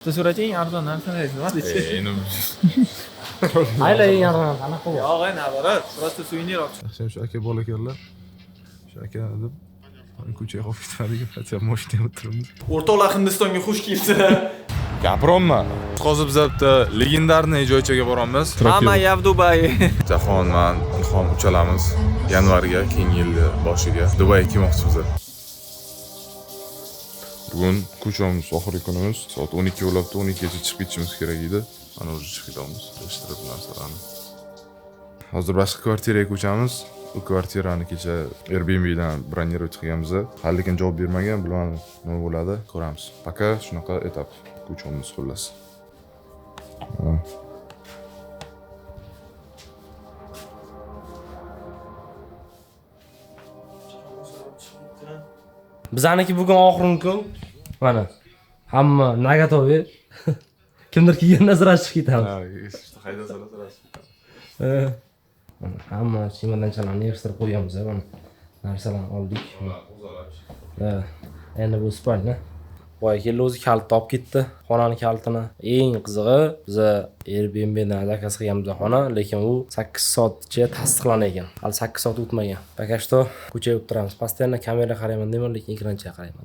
Surachi eng arzon narsani aytdingiz. Ayla eng arzon qanaqa bu? Yo'q, nabarat, просто suvenir olib. Yaxshi shu aka bola ekanlar. Shu aka deb ko'chaga olib ketadigan paytda mashinada o'tiribmiz. O'rtoqlar Hindistonga xush kelibsizlar. Gapiryapman. Hozir biz bitta legendarniy joychaga boramiz. Mama Yavdubay. Jahonman, Ilhom uchalamiz yanvarga, keyingi yilni boshiga Dubayga kelmoqchimiz. Bugun ko'chamiz oxirgi kunimiz. Soat 12 bo'libdi, 12 gacha chiqib ketishimiz kerak edi. Mana o'zi chiqib ketamiz. Yashirib narsalarni. Hozir boshqa kvartiraga ko'chamiz. Bu kvartirani kecha Airbnb'dan bronировать qilganmiz. Hali lekin javob bermagan, bilmadim nima bo'ladi, ko'ramiz. Пока shunaqa etap ko'chamiz xullas. Bizaniki bugun oxirgi kun. Mana hamma nagatovi. Kimdir kelganda sira chiqib ketamiz. Ha, işte haydasalar Hamma chemodanchalarni yig'ishtirib qo'yamiz, mana. Narsalarni oldik. Endi bu spalna. Boya keldi o'zi kalit topib ketdi. Xonani kalitini. Eng qizig'i biz Airbnb'dan zakaz qilganmiz xona, lekin u 8 soatcha tasdiqlanar ekan. Hali 8 soat o'tmagan. Пока что ko'chada o'tiramiz. Постоянно kamera qarayman deyman, lekin ekrancha qarayman.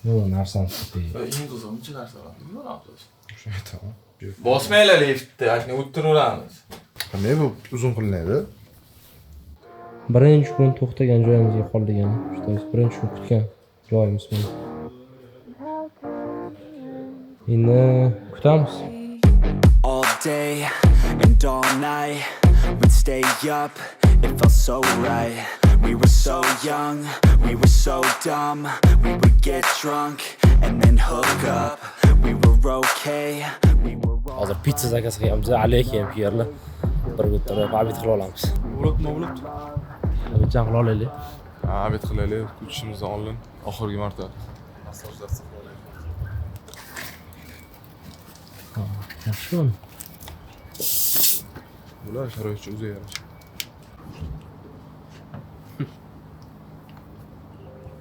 Bu narsani Eng qizig'i buncha narsalar. Nima qilamiz? O'sha aytaman. Bosmaylar liftni, akni o'tiraveramiz. Qanday bu uzun qilinadi? birinchi kun to'xtagan joyimizga qoldik yana. Birinchi kun kutgan joyimiz bu. Endi kutamiz. All day and all night we'd stay up, it felt so right. We were so young, we were so dumb. We would get drunk and then hook up. We were okay, we were Hozir pizza zakaz qilganmiz. Alaykum ham kiyarlar. Bir o'tirib abid qila olamiz. Bo'libdi. Abidjan qila olaylik. Ha, abid qilaylik. Ko'chishimizdan oldin oxirgi marta massajlar Yaxshi. bular sharoitchi o'zi yarasha.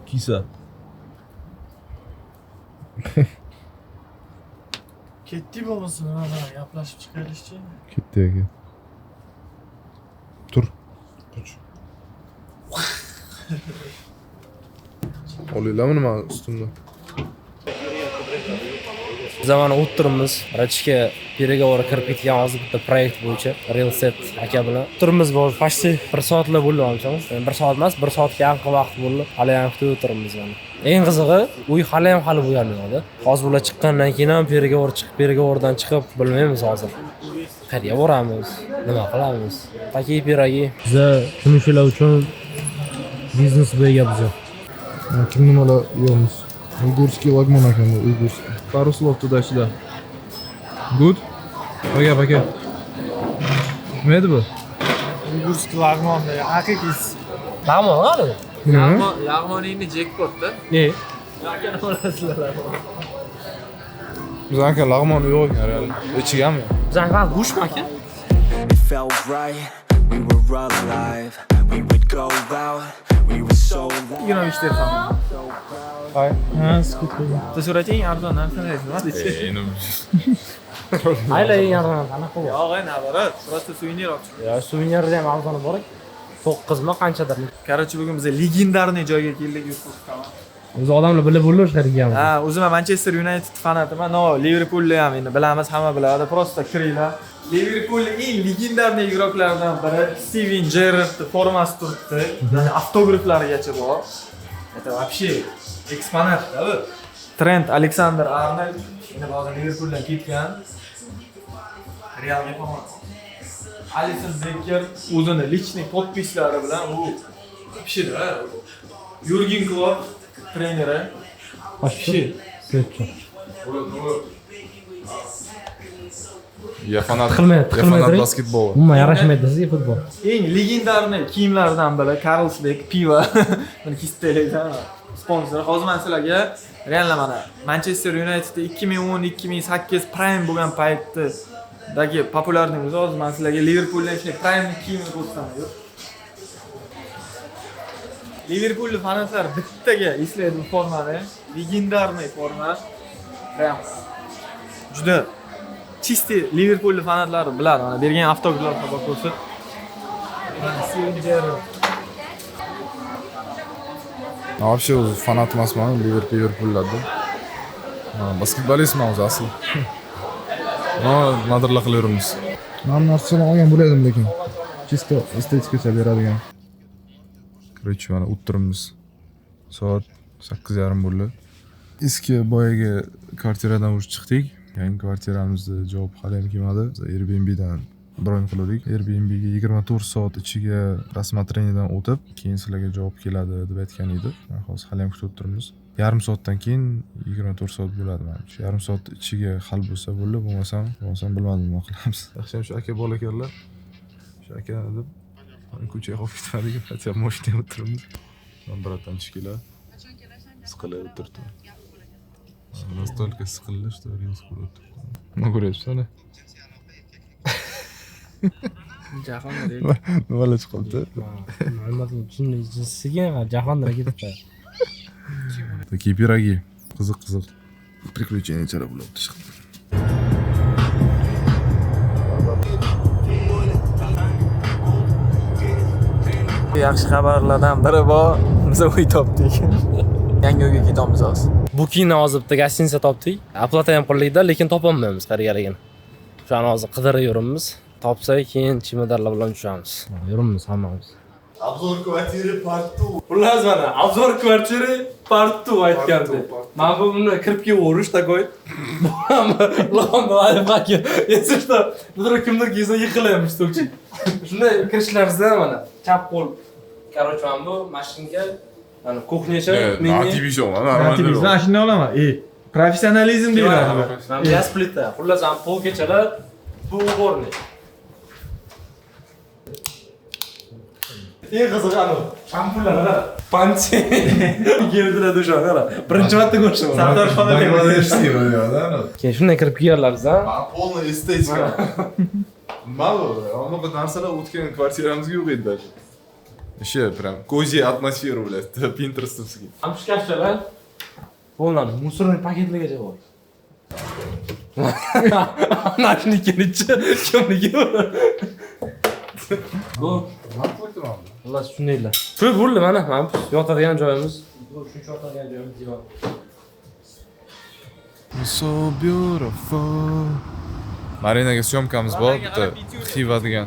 Kisa. Ketdi bo'lsin, mana gaplashib chiqarishchi. Ketdi aka. Tur. Qoch. Olaylarmi nima ustimda? Biz mana o'tiribmiz. Rachga переговорga kirib ketgan hozir bitta proyekt bo'yicha Real Set aka bilan. Turimiz bor. Почти 1 soatlar bo'ldi hamchamiz. 1 soat emas, 1 soatga yaqin vaqt bo'ldi. Hali ham kutib o'tiribmiz mana. Eng qizig'i, uy hali bo'yalmadi. Hozir ular chiqqandan keyin ham переговорdan chiqib bilmaymiz hozir. Qayerga boramiz? Nima qilamiz? Taki piragi. Biz tunishilar uchun biznes bo'yga biz. Kim nimalar yo'qmiz? Uygurskiy lagmon ekan bu, uygurskiy. Пару слов туда-сюда. Good? Aka. Nima edi bu? Uygurskiy lag'monni haqiqiy. Lag'mon qani? Lag'moningni jackpotda. Akani olasizlar. Biz aka lag'mon yo'q ekan, real. Ichiganmi? Bizlar go'shtmi aka? it felt right. We were alive, we would go out. We were so loud. Yo'nalishlar ham. Hay. Ha, sukut qo'ydim. Surachi eng arzon narsani aytdingiz. Ayla eng arzon qanaqa bu? Yo'q, nabarat, просто suvenir olib. Ya suvenirda ham arzon bor. 9 mi qanchadir. Короче, bugun biz legendarniy joyga keldik. O'zi odamlar bilib bo'lishgan. Ha, o'zim Manchester United fanatiman. No, Liverpoolni ham endi bilamiz, hamma biladi. Просто kiringlar. Liverpoolning eng legendarniy igroklaridan biri Steven Gerrard formasi turibdi. Yani avtograflarigacha bor. Это вообще eksponat-da bu. Trent Alexander-Arnold endi hozir Liverpooldan ketgan. Realga qolgan. Alisson Becker o'zini lichniy podpislari bilan u вообще-da. Jurgen Klopp treneri. Вообще. Ya fanat Qilmaydi. basketbol. Umuman yarashmaydi sizga futbol. Eng legendarniy kiyimlardan biri Carlsberg pivo. Buni kistelakdan sponsor. Hozir men sizlarga realla mana Manchester United 2010-2008 prime bo'lgan paytdagi populyarligimiz hozir men sizlarga Liverpoolning prime kiyimini ko'rsataman. Liverpoollik fanatlar bittaga eslaydi bu formani. legendarniy forma. Prям juda чистый Liverpool fanatlari biladi. Mana bergan avtograf xabar ko'rsa. Steven Gerrard. Вообще o'zi fanat emasman Liverpoollarda. Basketbolistman o'zi asli. Nadirlar qilaveramiz. Men narsalarni olgan bo'ladim lekin чисто estetikcha beradigan. Короче, mana o'tirimiz. Soat 8:30 bo'ldi. Eski boyagi kvartiradan o'zi chiqdik. Yangi kvartiramizda javob hali ham kelmadi. Airbnbdan bron qildik. Airbnbga 24 soat ichiga рассмотрениеdan o'tib, keyin sizlarga javob keladi deb aytgan edi. Hozir hali ham kutib o'tiribmiz. Yarim soatdan keyin 24 soat bo'ladi menimcha. Yarim soat ichiga hal bo'lsa bo'ldi, bo'lmasam bilmadim nima qilamiz. Yaxshi shu aka bor ekanlar. Shu aka deb ko'chaga olib ketadigan, aytyapman, mashinada o'tiribmiz. Men biratdan chiqinglar. Siqilib o'tirdi. Настолько siqildi, что reels ko'rib o'tirdi. Nima ko'ryapsiz ana? Jahonda Nimalar chiqibdi? Jinsiga jahonda ketibdi. Такие пироги. Qiziq. Приключениyalar bo'libdi. yaxshi xabarlardan biri bor. Biz uy topdik. Yangi uyga ketamiz hozir. Bookingdan hozir bitta gostinitsa topdik. Оплата ham qildik-da, lekin topolmaymiz qariyaligini. Shuni hozir qidirib yuribmiz. Topsak, keyin chimodarlar bilan tushamiz. Yuribmiz hammamiz. Обзор квартиры part 2. Xullas mana, obzor kvartira part 2 aytgandi. Men buni kirib kelaver такой. Lomba aytgan. Если что, vdруг kimdir kelsa yiqilaman stolchi. Shunday kirishlarida mana chap qo'l. Короче, men bu mashinga mana kuxnyacha menga Natibishon, Natibishon shunday olaman. Professionalizm deyiladi. Men gaz plita. Xullas ham polkechalar bu o'rni. Eng qiziq anu, shampullar qara. Panchi. Keldilar o'sha qara. Birinchi marta ko'rsam. Sardor Shonayev. Keyin shunday kirib kelganlarmiz, ha? Полная эстетика. Mало, anaqa narsalar o'tgan kvartiramizga yo'q edi даже. Еще прям cozy atmosfera блядь, Pinterest'skiy. Ham shkafchalar. Bo'ladi, musorning paketlargacha bor. Nashniki, kimniki? Bu xullas shundaylar. Shu bo'ldi mana, yotadigan joyimiz. Shuncha yotadigan joyimiz divan. So beautiful. Marinaga syomkamiz bor, bitta Xiva degan.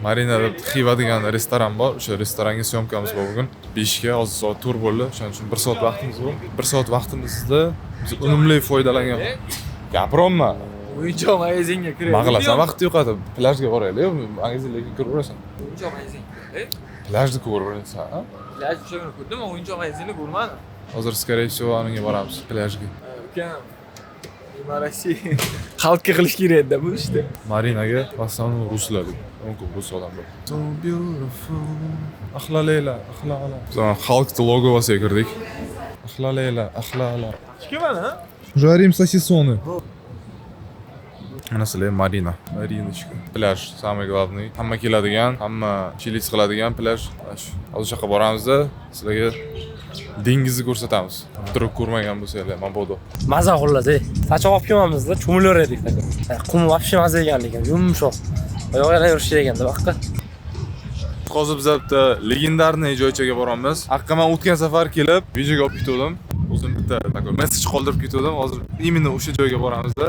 Marina deb Xiva degan restoran bor. O'sha restoranga syomkamiz bor bugun. 5 ga hozir soat tur bo'ldi. Shuning uchun 1 soat vaqtimiz bor. 1 soat vaqtimizda biz unumli foydalangan. Gapiryapman. O'yinchoq magazinga kirib. Mag'alasan vaqt yo'qadi. Plyajga boraylik, magazinlarga kirib o'rasan. O'yinchoq magazin. Plyajni ko'rib o'rasan, ha? Plyaj o'shani ko'rdim, o'yinchoq magazinni ko'rmadim. Hozir скорее всего aniga boramiz plyajga. Ukam. Nima Rossiya xalqqa qilish kerak-da bu ishda. Marinaga vassalom ruslar deb. Onko rus odam bor. So beautiful. Ahla Leyla, ahla ala. Biz xalq logosiga kirdik. Ahla Leyla, ahla ala. Chiqmadi, ha? Жарим сосисоны. Mana sizlar Marina. Marinочка. Plyaj самый главный. Hamma keladigan, hamma chillis qiladigan plyaj. Hozir yoqqa boramizda sizlarga dengizni ko'rsatamiz. Turib ko'rmagan bo'lsanglar, mabodo. Maza xullas, Sochiq olib kelmamizda, cho'milaverdik taka. Qum вообще maza ekan lekin, yumshoq. Oyoqlar yurish ekanda, baqqa. Hozir biz bitta legendarniy joychaga boramiz. Haqqa men o'tgan safar kelib, videoga olib ketdim. O'zim bitta такой message qoldirib ketdim. Hozir именно o'sha joyga boramizda.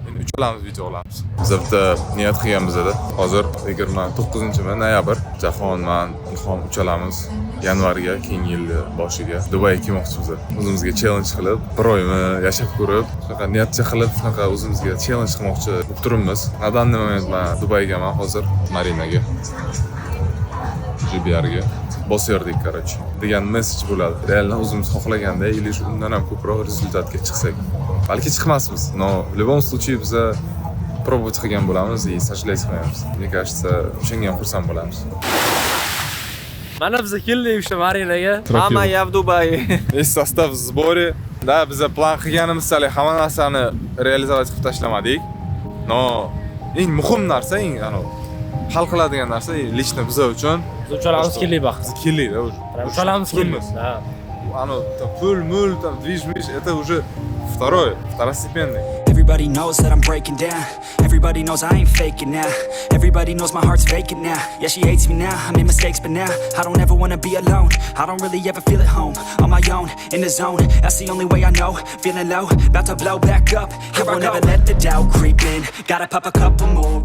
Endi uchalamiz video olamiz. Biz bitta niyat qilganmiz edi. Hozir 29-noyabr Jahonman, Ilhom uchalamiz yanvarga, keyingi yil boshiga Dubayga kelmoqchimiz. O'zimizga challenge qilib, bir oymi yashab ko'rib, shunaqa niyatcha qilib, shunaqa o'zimizga challenge qilmoqchi bo'lib turibmiz. Na данный moment men Dubaygaman hozir Marinaga. Jibyarga bosyardik, короче. Degan message bo'ladi. Realni o'zimiz xohlaganda, или undan ham ko'proq rezultatga chiqsak. Balki chiqmasmiz, но в любом случае biz пробовать qilgan bo'lamiz и сожалеть qilmaymiz. Мне кажется, o'shanga ham xursand bo'lamiz. Mana biz keldik o'sha Marinaga. Mama я в Дубае. Весь состав в сборе. Да, biz plan qilganimizdek hamma narsani realizovat qilib tashlamadik. Но eng muhim narsa, eng hal qiladigan narsa lично biz uchun Biz uchalamiz keldik baxt. keldik. Uchalamiz keldik. Ha. Оно, пыль, мыль, там, движ, это уже второстепенный. Everybody knows that I'm breaking down. Everybody knows I ain't faking now. Everybody knows my heart's vacant now. Yeah, she hates me now, I made mistakes, but now I don't ever wanna be alone. I don't really ever feel at home. On my own, in the zone, that's the only way I know. Feeling low, about to blow back up. Here I won't ever let the doubt creep in. Gotta pop a couple more.